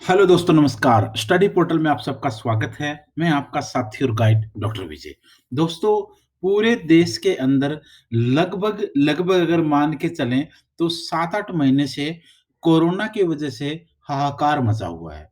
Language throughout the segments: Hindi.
हेलो दोस्तों, नमस्कार। स्टडी पोर्टल में आप सबका स्वागत है। मैं आपका साथी और गाइड डॉक्टर विजय। दोस्तों, पूरे देश के अंदर लगभग लगभग अगर मान के चलें तो 7-8 महीने से कोरोना की वजह से हाहाकार मचा हुआ है।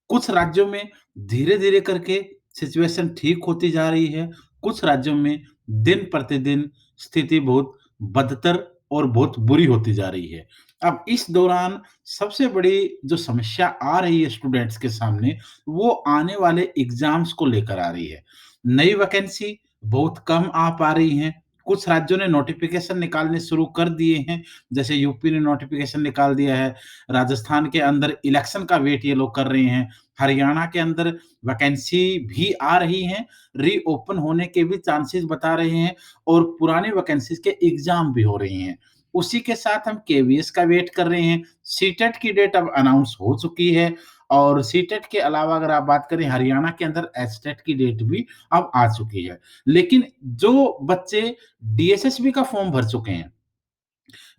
कुछ राज्यों में धीरे-धीरे करके सिचुएशन ठीक होती जा रही है, कुछ राज्यों में दिन-प्रतिदिन स्थिति बहुत बदतर और बहुत बुरी होती जा रही है। अब इस दौरान सबसे बड़ी जो समस्या आ रही है स्टूडेंट्स के सामने, वो आने वाले एग्ज़ाम्स को लेकर आ रही है। नई वैकेंसी बहुत कम आ पा रही हैं, कुछ राज्यों ने नोटिफ़िकेशन निकालने शुरू कर दिए हैं, जैसे यूपी ने नोटिफ़िकेशन निकाल दिया है, राजस्थान के अंदर इलेक्शन का वेट ये लोग कर रहे हैं, हरियाणा के अंदर वैकेंसी भी आ रही हैं, रीओपन होने के भी चांसेस बता रहे हैं और पुरानी वैकेंसीज़ के एग्ज़ाम भी हो रही हैं। उसी के साथ हम केवीएस का वेट कर रहे हैं, सीटेट की डेट अब अनाउंस हो चुकी है और सीटेट के अलावा अगर आप बात करें हरियाणा के अंदर एचटेट की डेट भी अब आ चुकी है। लेकिन जो बच्चे डीएसएसबी का फॉर्म भर चुके हैं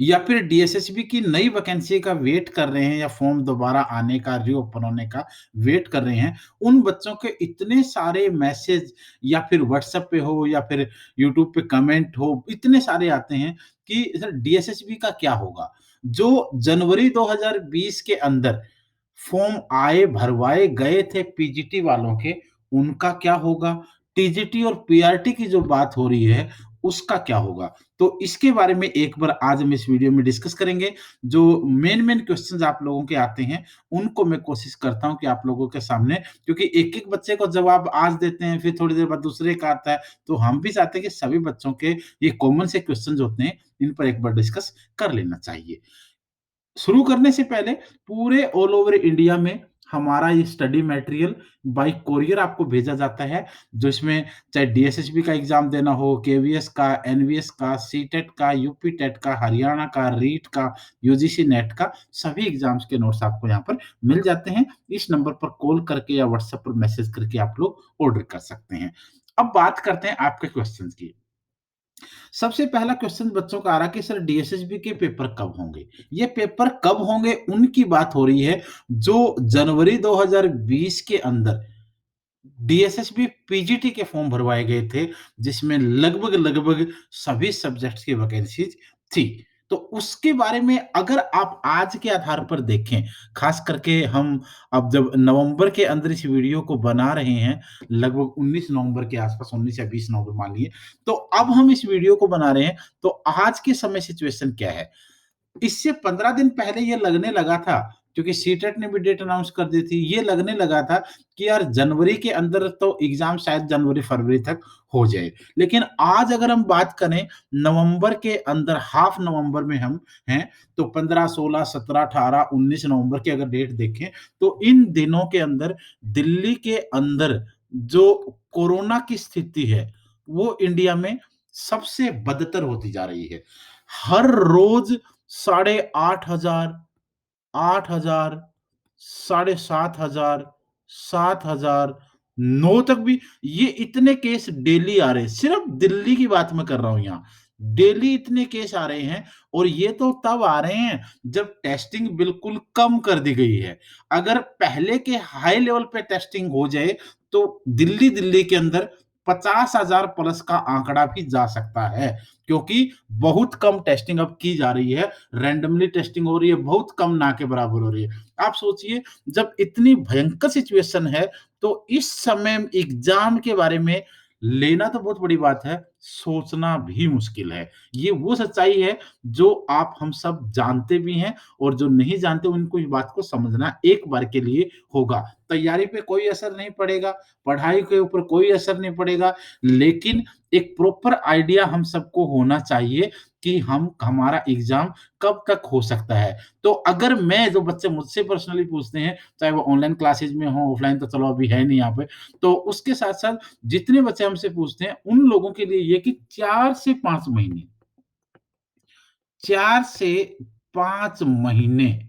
या फिर डीएसएसबी की नई वैकेंसी का वेट कर रहे हैं या फॉर्म दोबारा आने का, रीओपन होने का वेट कर रहे हैं, उन बच्चों के इतने सारे मैसेज या फिर व्हाट्सएप पे हो या फिर यूट्यूब पे कमेंट हो, इतने सारे आते हैं कि सर डीएसएसबी का क्या होगा? जो जनवरी 2020 के अंदर फॉर्म आए, भरवाए गए थे पीजीटी वालों के, उनका क्या होगा? टीजीटी और पीआरटी की जो बात हो रही है, उसका क्या होगा? तो इसके बारे में एक बार आज हम इस वीडियो में डिस्कस करेंगे। जो मेन क्वेश्चन्स आप लोगों के आते हैं, उनको मैं कोशिश करता हूँ कि आप लोगों के सामने क्योंकि एक-एक बच्चे को जवाब आज देते हैं, फिर थोड़ी देर बाद दूसरे का आता है, तो हम भी चाहते हैं कि सभी बच्चों के ये कॉमन से क्वेश्चन्स होते हैं, इन पर एक बार डिस्कस कर लेना चाहिए। शुरू करने से पहले पूरे ऑल ओवर इंडिया में हमारा ये स्टडी मटेरियल बाय कोरियर आपको भेजा जाता है, जो इसमें चाहे डीएसएसबी का एग्ज़ाम देना हो, केवीएस का, एनवीएस का, सीटेट का, यूपी टेट का, हरियाणा का, रीट का, यूजीसी नेट का, सभी एग्ज़ाम्स के नोट्स आपको यहाँ पर मिल जाते हैं। इस नंबर पर कॉल करके या व्हाट्सएप पर मैसेज करके आप लोग ऑर्डर कर सकते हैं। अब बात करते हैं आपके क्वेश्चन्स की। सबसे पहला क्वेश्चन बच्चों का आ रहा है कि सर डीएसएसबी के पेपर कब होंगे? ये पेपर कब होंगे उनकी बात हो रही है जो जनवरी 2020 के अंदर डीएसएसबी पीजीटी के फॉर्म भरवाए गए थे जिसमें लगभग-लगभग सभी सब्जेक्ट्स की वैकेंसीज़ थी। तो उसके बारे में अगर आप आज के आधार पर देखें, ख़ास करके हम अब जब नवंबर के अंदर इस वीडियो को बना रहे हैं, लगभग 19 नवंबर के आस-पास 19 या 20 नवंबर मान लीजिए, तो अब हम इस वीडियो को बना रहे हैं, तो आज के समय सिचुएशन क्या है? इससे 15 दिन पहले ये लगने लगा था, क्योंकि सीटेट ने भी डेट अनाउंस कर दी थी, ये लगने लगा था कि यार जनवरी के अंदर तो एग्ज़ाम शायद जनवरी-फरवरी तक हो जाए। लेकिन आज अगर हम बात करें नवंबर के अंदर हाफ नवंबर में हम हैं, तो 15, 16, 17, 18, 19 नवंबर की अगर डेट देखें, तो इन दिनों के अंदर दिल्ली के अंदर जो कोरोना की स्थिति है, वो इंडिया में सबसे बदतर होती जा रही है। हर रोज़ साढ़े 8,000, 8,000, साढ़े 7,000, 7,000, 9 तक भी ये इतने केस डेली आ रहे हैं। सिर्फ दिल्ली की बात मैं कर रहा हूँ यहाँ। डेली इतने केस आ रहे हैं और ये तो तब आ रहे हैं जब टेस्टिंग बिल्कुल कम कर दी गई है। अगर पहले के हाई लेवल पे टेस्टिंग हो जाए तो दिल्ली के अंदर 50,000 प्लस का आंकड़ा भी जा सकता है। क्योंकि बहुत कम टेस्टिंग अब की जा रही है, रैंडमली टेस्टिंग हो रही है, बहुत कम ना के बराबर हो रही है। आप सोचिए जब इतनी भयंकर सिचुएशन है, तो इस समय एग्ज़ाम के बारे में लेना तो बहुत बड़ी बात है, सोचना भी मुश्किल है। ये वो सच्चाई है जो आप हम सब जानते भी हैं और जो नहीं जानते उनको इस बात को समझना एक बार के लिए होगा। तैयारी पे कोई असर नहीं पड़ेगा, पढ़ाई के ऊपर कोई असर नहीं पड़ेगा, लेकिन एक प्रॉपर आइडिया हम सबको होना चाहिए कि हम हमारा एग्ज़ाम कब तक हो सकता है। तो अगर मैं जो बच्चे मुझसे पर्सनली पूछते हैं, चाहे वो ऑनलाइन क्लासेस में हो, ऑफलाइन तो चलो अभी है नहीं यहाँ पे, तो उसके साथ-साथ जितने बच्चे हमसे पूछते हैं, उन लोगों के लिए ये कि 4 से 5 महीने 4 से 5 महीने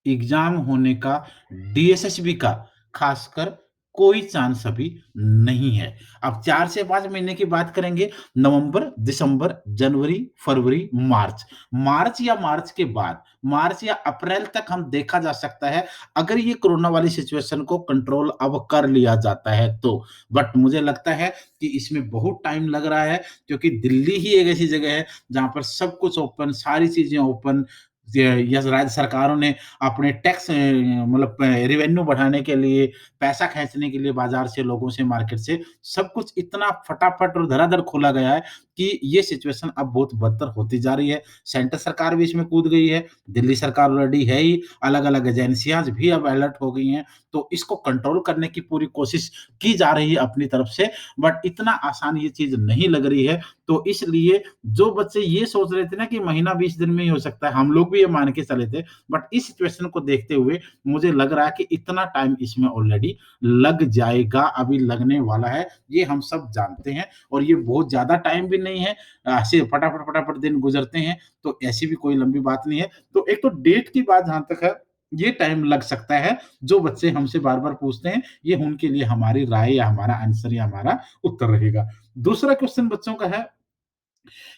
एग्ज़ाम होने का डीएसएसबी का खासकर कोई चांस अभी नहीं है। अब 4 से 5 महीने की बात करेंगे, नवंबर, दिसंबर, जनवरी, फरवरी, मार्च। मार्च के बाद, मार्च या अप्रैल तक हम देखा जा सकता है, अगर ये कोरोना वाली सिचुएशन को कंट्रोल अब कर लिया जाता है तो। बट मुझे लगता है कि इसमें बहुत टाइम लग रहा है, क्योंकि दिल्ली ही एक ऐसी जगह है जहाँ पर सब कुछ ओपन, सारी चीज़ें ओपन, यस, राज्य सरकारों ने अपने टैक्स मतलब रेवेन्यू बढ़ाने के लिए, पैसा खींचने के लिए बाज़ार से, लोगों से, मार्केट से, सब कुछ इतना फटाफट और धड़ाधड़ खोला गया है कि ये सिचुएशन अब बहुत बदतर होती जा रही है। सेंटर सरकार भी इसमें कूद गई है, दिल्ली सरकार ऑलरेडी है ही, अलग-अलग एजेंसियाँ भी अब अलर्ट हो गई हैं, तो इसको कंट्रोल करने की पूरी कोशिश की जा रही है अपनी तरफ से, बट इतना आसान ये चीज़ नहीं लग रही है। तो इसलिए जो बच्चे ये सोच रहे थे ना कि महीना 20 दिन में ही हो सकता है, हम लोग भी ये मान के चले थे, बट इस सिचुएशन को देखते हुए मुझे लग रहा है कि इतना टाइम इसमें ऑलरेडी लग जाएगा, अभी लगने वाला है, ये हम सब जानते हैं और ये बहुत ज़्यादा टाइम भी नहीं है। ऐसे फटाफट दिन गुज़रते हैं, तो ऐसी भी कोई लंबी बात नहीं है। तो एक तो डेट की बात जहाँ तक है, ये टाइम लग सकता है, जो बच्चे हमसे बार-बार पूछते हैं, ये उनके लिए हमारी राय या हमारा आंसर या हमारा उत्तर रहेगा। दूसरा क्वेश्चन बच्चों का है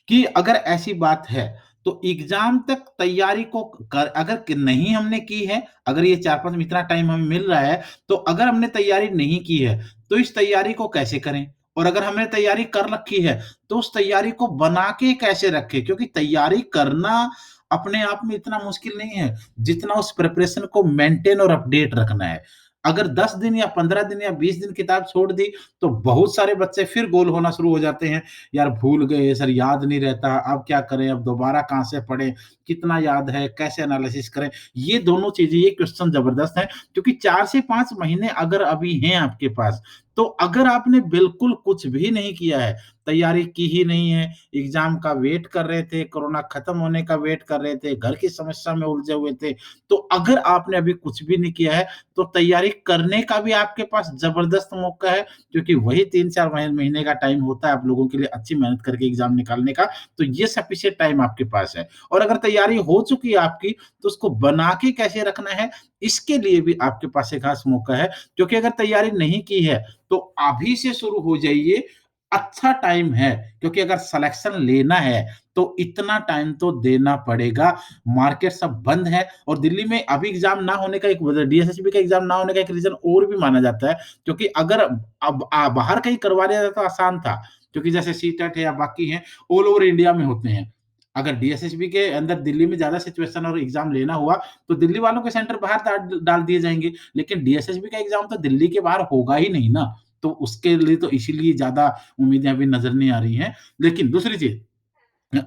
कि अगर ऐसी बात है, तो एग्ज़ाम तक तैयारी को कर अगर क नहीं हमने की है, अगर ये 4-5 में इतना टाइम हमें मिल रहा है, तो अगर हमने तैयारी नहीं की है, तो इस तैयारी को कैसे करें? और अगर हमने तैयारी कर रखी है, तो उस तैयारी को बना के कैसे रखें? क्योंकि तैयारी करना अपने आप में इतना मुश्किल नहीं है, जितना उस प्रिपरेशन को मेंटेन और अपडेट रखना है। अगर 10 दिन या 15 दिन या 20 दिन किताब छोड़ दी, तो बहुत सारे बच्चे फिर गोल होना शुरू हो जाते हैं। यार भूल गए सर, याद नहीं रहता, अब क्या करें, अब दोबारा कहाँ से पढ़ें, कितना याद है, कैसे एनालिसिस करें। ये दोनों चीज़ें, ये क्वेश्चन ज़बरदस्त हैं, क्योंकि 4 से 5 महीने अगर अभी हैं आपके पास, तो अगर आपने बिल्कुल कुछ भी नहीं किया है, तैयारी की ही नहीं है, एग्ज़ाम का वेट कर रहे थे, कोरोना खत्म होने का वेट कर रहे थे, घर की समस्या में उलझे हुए थे, तो अगर आपने अभी कुछ भी नहीं किया है, तो तैयारी करने का भी आपके पास ज़बरदस्त मौका है, क्योंकि वही 3-4 महीने का टाइम होता है आप लोगों के लिए अच्छी मेहनत करके एग्ज़ाम निकालने का, तो ये सफिशिएंट टाइम आपके पास है। और अगर तैयारी हो चुकी है आपकी, तो उसको बना के कैसे रखना है, इसके लिए भी आपके पास एक ख़ास मौका है, क्योंकि अगर तैयारी नहीं की है, तो अभी से शुरू हो जाइए, अच्छा टाइम है, क्योंकि अगर सिलेक्शन लेना है, तो इतना टाइम तो देना पड़ेगा। मार्केट सब बंद है और दिल्ली में अभी एग्ज़ाम ना होने का एक वजह, डीएसएसबी का एग्ज़ाम ना होने का एक रीज़न और भी माना जाता है, क्योंकि अगर अब बाहर कहीं करवा लिया जाता तो आसान था, क्योंकि जैसे सीटेट है या बाकी हैं, ऑल ओवर इंडिया में होते हैं। अगर डीएसएसबी के अंदर दिल्ली में ज़्यादा सिचुएशन और एग्ज़ाम लेना हुआ, तो दिल्ली वालों के सेंटर बाहर डाल डाल दिए जाएँगे, लेकिन डीएसएसबी का एग्ज़ाम तो दिल्ली के बाहर होगा ही नहीं ना, तो उसके लिए तो इसीलिए ज़्यादा उम्मीदें अभी नज़र नहीं आ रही हैं। लेकिन दूसरी चीज़,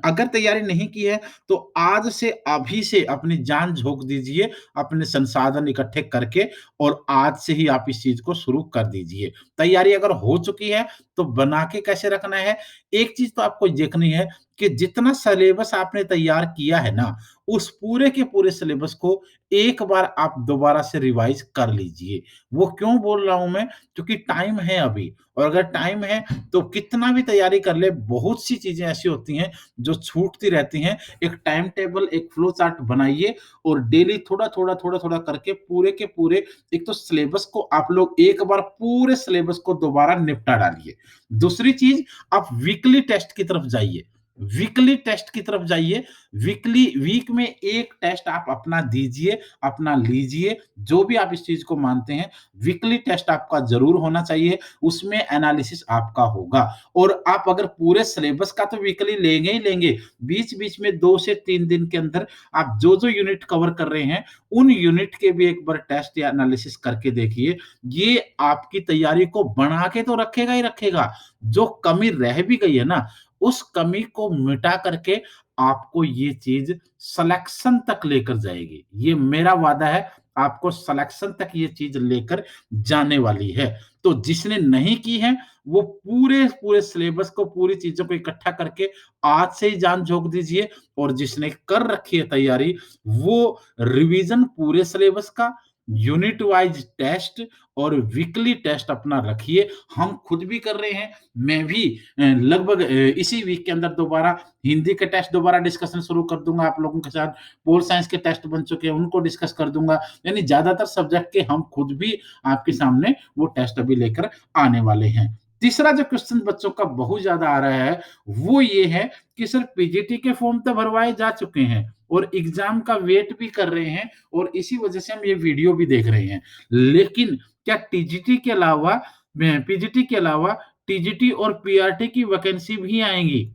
अगर तैयारी नहीं की है, तो आज से, अभी से अपनी जान झोंक दीजिए, अपने संसाधन इकट्ठे करके, और आज से ही आप इस चीज़ को शुरू कर दीजिए। तैयारी अगर हो चुकी है, तो बना के कैसे रखना है? एक चीज़ तो आपको देखनी है कि जितना सिलेबस आपने तैयार किया है ना, उस पूरे के पूरे सिलेबस को एक बार आप दोबारा से रिवाइज़ कर लीजिए। वो क्यों बोल रहा हूँ मैं? क्योंकि टाइम है अभी, और अगर टाइम है, तो कितना भी तैयारी कर ले, बहुत सी चीज़ें ऐसी होती हैं जो छूटती रहती हैं। एक टाइम टेबल, एक फ्लो चार्ट बनाइए और डेली थोड़ा-थोड़ा, थोड़ा-थोड़ा करके पूरे के पूरे, एक तो सिलेबस को आप लोग एक बार पूरे सिलेबस को दोबारा निपटा डालिए। दूसरी चीज़, आप वीकली टेस्ट की तरफ जाइए। वीकली टेस्ट की तरफ जाइए, वीकली, वीक में 1 टेस्ट आप अपना दीजिए, अपना लीजिए, जो भी आप इस चीज़ को मानते हैं, वीकली टेस्ट आपका ज़रूर होना चाहिए, उसमें एनालिसिस आपका होगा। और आप अगर पूरे सिलेबस का तो वीकली लेंगे ही लेंगे, बीच-बीच में 2 से 3 दिन के अंदर आप जो-जो यूनिट कवर कर रहे हैं, उन यूनिट के भी एक बार टेस्ट या एनालिसिस करके देखिए। ये आपकी तैयारी को बढ़ा के तो रखेगा ही रखेगा, जो कमी रह भी गई है ना, उस कमी को मिटा करके आपको ये चीज़ सिलेक्शन तक लेकर जाएगी। ये मेरा वादा है, आपको सिलेक्शन तक ये चीज़ लेकर जाने वाली है। तो जिसने नहीं की है, वो पूरे सिलेबस को, पूरी चीज़ों को इकट्ठा करके आज से ही जान झोंक दीजिए, और जिसने कर रखी है तैयारी, वो रिवीज़न पूरे सिलेबस का, यूनिट वाइज़ टेस्ट और वीकली टेस्ट अपना रखिए। हम खुद भी कर रहे हैं, मैं भी लगभग इसी वीक के अंदर दोबारा हिंदी के टेस्ट दोबारा डिस्कशन शुरू कर दूँगा आप लोगों के साथ। पोल साइंस के टेस्ट बन चुके हैं, उनको डिस्कस कर दूँगा। यानी ज़्यादातर सब्जेक्ट के हम खुद भी आपके सामने वो टेस्ट अभी लेकर आने वाले हैं। तीसरा जो क्वेश्चन बच्चों का बहुत ज़्यादा आ रहा है, वो ये है कि सर पीजीटी के फॉर्म तो भरवाए जा चुके हैं और एग्ज़ाम का वेट भी कर रहे हैं और इसी वजह से हम ये वीडियो भी देख रहे हैं। लेकिन क्या टीजीटी के अलावा पीजीटी के अलावा टीजीटी और पीआरटी की वैकेंसी भी आएँगी?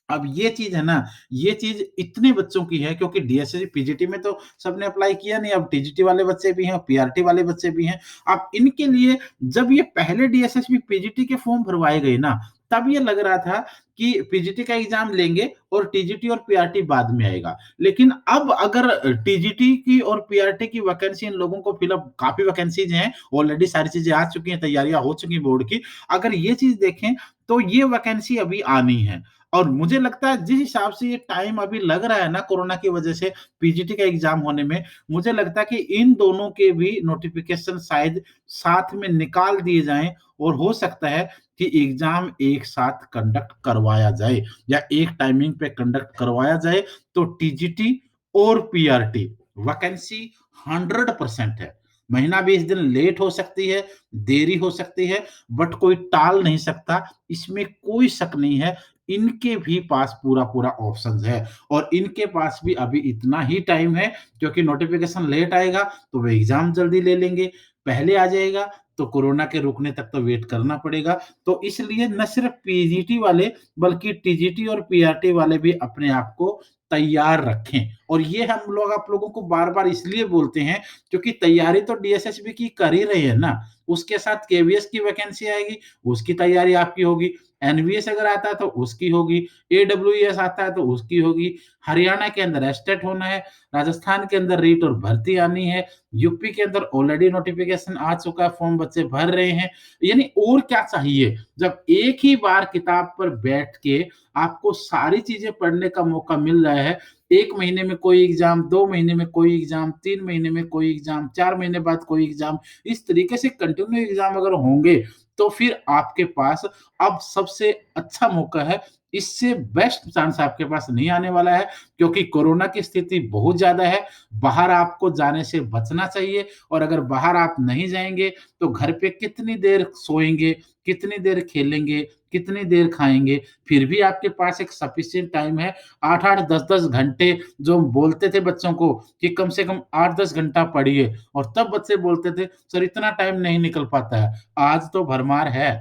अब ये चीज़ है ना, ये चीज़ इतने बच्चों की है क्योंकि डीएसएससी पीजीटी में तो सबने अप्लाई किया नहीं, अब टीजीटी वाले बच्चे भी हैं, पीआरटी वाले बच्चे भी हैं। अब इनके लिए जब ये पहले डीएसएससी पीजीटी के फॉर्म भरवाए गए ना, तब ये लग रहा था कि पीजीटी का एग्ज़ाम लेंगे और टीजीटी और पीआरटी बाद में आएगा। लेकिन अब अगर टीजीटी की और पीआरटी की वैकेंसी इन लोगों को फिलअप काफ़ी वैकेंसीज़ हैं, ऑलरेडी सारी चीज़ें आ चुकी हैं, तैयारियाँ हो चुकी हैं बोर्ड की। अगर ये चीज़ देखें, तो ये वैकेंसी अभी आनी है। और मुझे लगता है जिस हिसाब से ये टाइम अभी लग रहा है ना कोरोना की वजह से पीजीटी का एग्जाम होने में, मुझे लगता है कि इन दोनों के भी नोटिफ़िकेशन शायद साथ में निकाल दिए जाएँ और हो सकता है कि एग्जाम एक साथ कंडक्ट करवाया जाए या एक टाइमिंग पे कंडक्ट करवाया जाए, तो टीजीटी और पीआरटी वैकेंसी 100% है। महीना 20 दिन लेट हो सकती है, देरी हो सकती है, बट कोई टाल नहीं सकता, इसमें कोई शक नहीं है। इनके भी पास पूरा-पूरा ऑप्शंस है और इनके पास भी अभी इतना ही टाइम है क्योंकि नोटिफ़िकेशन लेट आएगा तो वो एग्ज़ाम जल्दी ले लेंगे, पहले आ जाएगा तो कोरोना के रुकने तक तो वेट करना पड़ेगा। तो इसलिए न सिर्फ़ पीजीटी वाले बल्कि टीजीटी और पीआरटी वाले भी अपने आप को तैयार रखें और ये हम लोग आप लोगों को बार-बार इसलिए बोलते हैं क्योंकि तैयारी तो डीएसएसबी की कर ही रहे हैं ना, उसके साथ केवीएस की वैकेंसी आएगी, उसकी तैयारी आपकी होगी। एनवीएस अगर आता है तो उसकी होगी, एडब्ल्यूएस आता है तो उसकी होगी, हरियाणा के अंदर एस्टेट होना है, राजस्थान के अंदर रीट और भर्ती आनी है, यूपी के अंदर ऑलरेडी नोटिफिकेशन आ चुका है, फॉर्म बच्चे भर रहे हैं। यानी और क्या चाहिए? जब एक ही बार किताब पर बैठ के आपको सारी चीज़ें पढ़ने का मौका मिल रहा है, 1 महीने में कोई एग्ज़ाम, 2 महीने में कोई एग्ज़ाम, 3 महीने में कोई एग्ज़ाम, 4 महीने बाद कोई एग्ज़ाम, इस तरीके से कंटिन्यू एग्ज़ाम अगर होंगे, तो फिर आपके पास अब सबसे अच्छा मौका है, इससे बेस्ट चांस आपके पास नहीं आने वाला है क्योंकि कोरोना की स्थिति बहुत ज़्यादा है, बाहर आपको जाने से बचना चाहिए और अगर बाहर आप नहीं जाएँगे, तो घर पे कितनी देर सोएँगे, कितनी देर खेलेंगे, कितनी देर खाएँगे, फिर भी आपके पास एक सफिशिएंट टाइम है, 8-8, 10-10 घंटे जो हम बोलते थे बच्चों को कि कम से कम 8-10 घंटा पढ़िए और तब बच्चे बोलते थे, "सर इतना टाइम नहीं निकल पाता है।" आज तो भरमार है।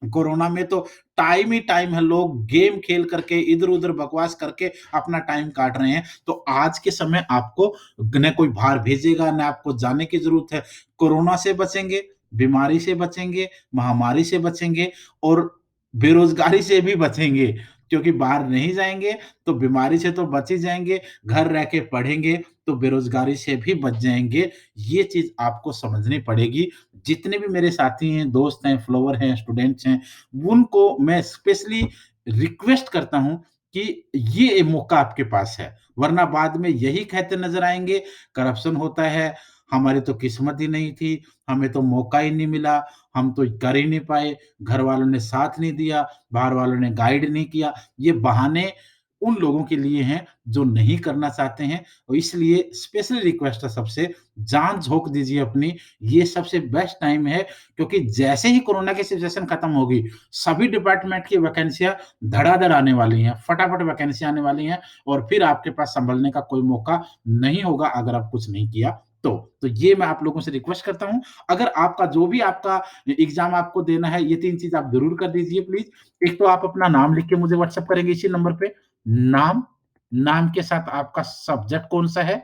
कोरोना में तो टाइम ही टाइम है, लोग गेम खेल करके, इधर-उधर बकवास करके अपना टाइम काट रहे हैं। तो आज के समय आपको ना कोई बाहर भेजेगा, ना आपको जाने की ज़रूरत है। कोरोना से बचेंगे, बीमारी से बचेंगे, महामारी से बचेंगे और बेरोज़गारी से भी बचेंगे। क्योंकि बाहर नहीं जाएँगे, तो बीमारी से तो बच ही जाएँगे, घर रह के पढ़ेंगे, तो बेरोज़गारी से भी बच जाएँगे। ये चीज़ आपको समझनी पड़ेगी। जितने भी मेरे साथी हैं, दोस्त हैं, फॉलोवर हैं, स्टूडेंट्स हैं, उनको मैं स्पेशली रिक्वेस्ट करता हूँ कि ये मौका आपके पास है, वरना बाद में यही कहते नज़र आएँगे, करप्शन होता है, हमारी तो किस्मत ही नहीं थी, हमें तो मौका ही नहीं मिला, हम तो कर ही नहीं पाए, घर वालों ने साथ नहीं दिया, बाहर वालों ने गाइड नहीं किया। ये बहाने उन लोगों के लिए हैं जो नहीं करना चाहते हैं और इसलिए स्पेशली रिक्वेस्ट है सबसे, जान झोंक दीजिए अपनी, ये सबसे बेस्ट टाइम है क्योंकि जैसे ही कोरोना की सिचुएशन खत्म होगी, सभी डिपार्टमेंट की वैकेंसियाँ धड़ाधड़ आने वाली हैं, फटाफट वैकेंसी आने वाली हैं और फिर आपके पास सँभलने का कोई मौका नहीं होगा अगर आप कुछ नहीं किया तो। तो ये मैं आप लोगों से रिक्वेस्ट करता हूँ, अगर आपका जो भी आपका एग्ज़ाम आपको देना है, ये 3 चीज़ आप ज़रूर कर दीजिए प्लीज़। एक तो आप अपना नाम लिख के मुझे व्हाट्सएप करेंगे इसी नंबर पे, नाम, नाम के साथ आपका सब्जेक्ट कौन-सा है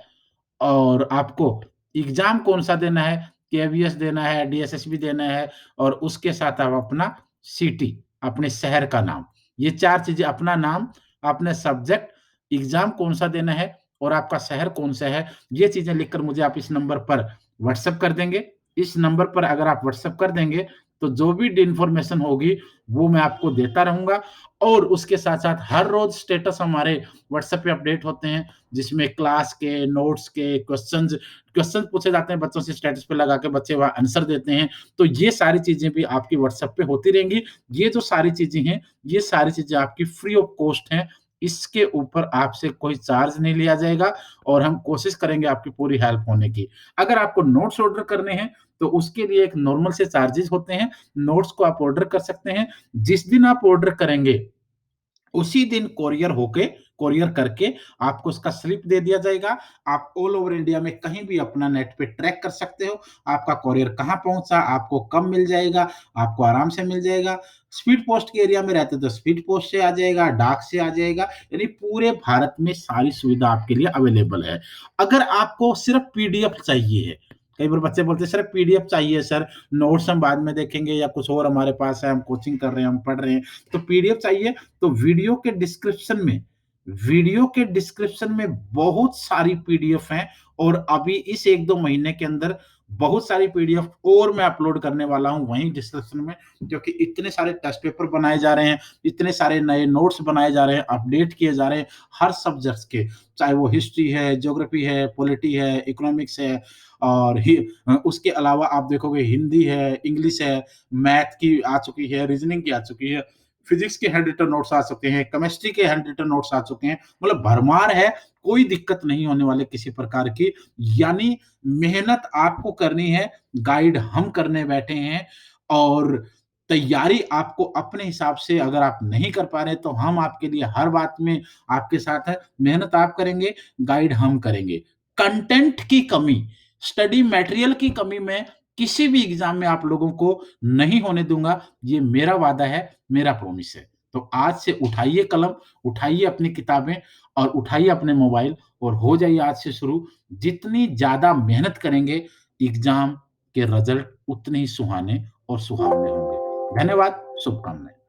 और आपको एग्ज़ाम कौन-सा देना है, केवीएस देना है, डीएसएसबी देना है और उसके साथ आप अपना सिटी, अपने शहर का नाम। ये 4 चीज़ें अपना नाम, अपने सब्जेक्ट, एग्ज़ाम कौन-सा देना है और आपका शहर कौन-सा है, ये चीज़ें लिखकर मुझे आप इस नंबर पर व्हाट्सएप कर देंगे। इस नंबर पर अगर आप व्हाट्सएप कर देंगे, तो जो भी इन्फॉर्मेशन होगी, वो मैं आपको देता रहूँगा और उसके साथ-साथ हर रोज़ स्टेटस हमारे व्हाट्सएप पे अपडेट होते हैं, जिसमें क्लास के, नोट्स के, क्वेश्चन पूछे जाते हैं बच्चों से स्टेटस पे लगा के बच्चे वहाँ आंसर देते हैं। तो ये सारी चीज़ें भी आपकी व्हाट्सएप पे होती रहेंगी। ये जो सारी चीज़ें हैं, ये सारी चीज़ें आपकी फ्री ऑफ कॉस्ट हैं। इसके ऊपर आपसे कोई चार्ज नहीं लिया जाएगा और हम कोशिश करेंगे आपकी पूरी हेल्प होने की। अगर आपको नोट्स ऑर्डर करने हैं, तो उसके लिए एक नॉर्मल से चार्जेज़ होते हैं। नोट्स को आप ऑर्डर कर सकते हैं। जिस दिन आप ऑर्डर करेंगे उसी दिन कोरियर करके आपको उसका स्लिप दे दिया जाएगा। आप ऑल ओवर इंडिया में कहीं भी अपना नेट पे ट्रैक कर सकते हो। आपका कोरियर कहाँ पहुँचा, आपको कब मिल जाएगा, आपको आराम से मिल जाएगा। स्पीड पोस्ट के एरिया में रहते हो तो स्पीड पोस्ट से आ जाएगा, डाक से आ जाएगा, यानी पूरे भारत में सारी सुविधा आपके लिए अवेलेबल है। अगर आपको सिर्फ़ पीडीएफ चाहिए है, कई बार बच्चे बोलते हैं सर पीडीएफ चाहिए सर, नोट्स हम बाद में देखेंगे या कुछ और हमारे पास है, हम कोचिंग कर रहे हैं, हम पढ़ रहे हैं, तो पीडीएफ चाहिए तो वीडियो के डिस्क्रिप्शन में बहुत सारी पीडीएफ हैं और अभी इस 1-2 महीने के अंदर बहुत सारी पीडीएफ और मैं अपलोड करने वाला हूँ वहीं डिस्क्रिप्शन में, क्योंकि इतने सारे टेस्ट पेपर बनाए जा रहे हैं, इतने सारे नए नोट्स बनाए जा रहे हैं, अपडेट किए जा रहे हैं हर सब्जेक्ट्स के, चाहे वो हिस्ट्री है, ज्योग्राफी है, पॉलिटी है, इकोनॉमिक्स है और उसके अलावा आप देखोगे हिंदी है, इंग्लिश है, मैथ की आ चुकी है, रीजनिंग की आ चुकी है, फिजिक्स के हैंड रिटन नोट्स आ चुके हैं, केमिस्ट्री के हैंड रिटन नोट्स आ चुके हैं, मतलब भरमार है, कोई दिक्कत नहीं होने वाली किसी प्रकार की। यानी मेहनत आपको करनी है, गाइड हम करने बैठे हैं और तैयारी आपको अपने हिसाब से अगर आप नहीं कर पा रहे, तो हम आपके लिए हर बात में आपके साथ हैं। मेहनत आप करेंगे, गाइड हम करेंगे। कंटेंट की कमी, स्टडी मटेरियल की कमी मैं किसी भी एग्ज़ाम में आप लोगों को नहीं होने दूँगा, ये मेरा वादा है, मेरा प्रॉमिस है। तो आज से उठाइए कलम, उठाइए अपनी किताबें और उठाइए अपने मोबाइल और हो जाइए आज से शुरू। जितनी ज़्यादा मेहनत करेंगे, एग्ज़ाम के रिज़ल्ट उतने ही सुहाने और सुहावने होंगे। धन्यवाद, शुभकामनाएँ।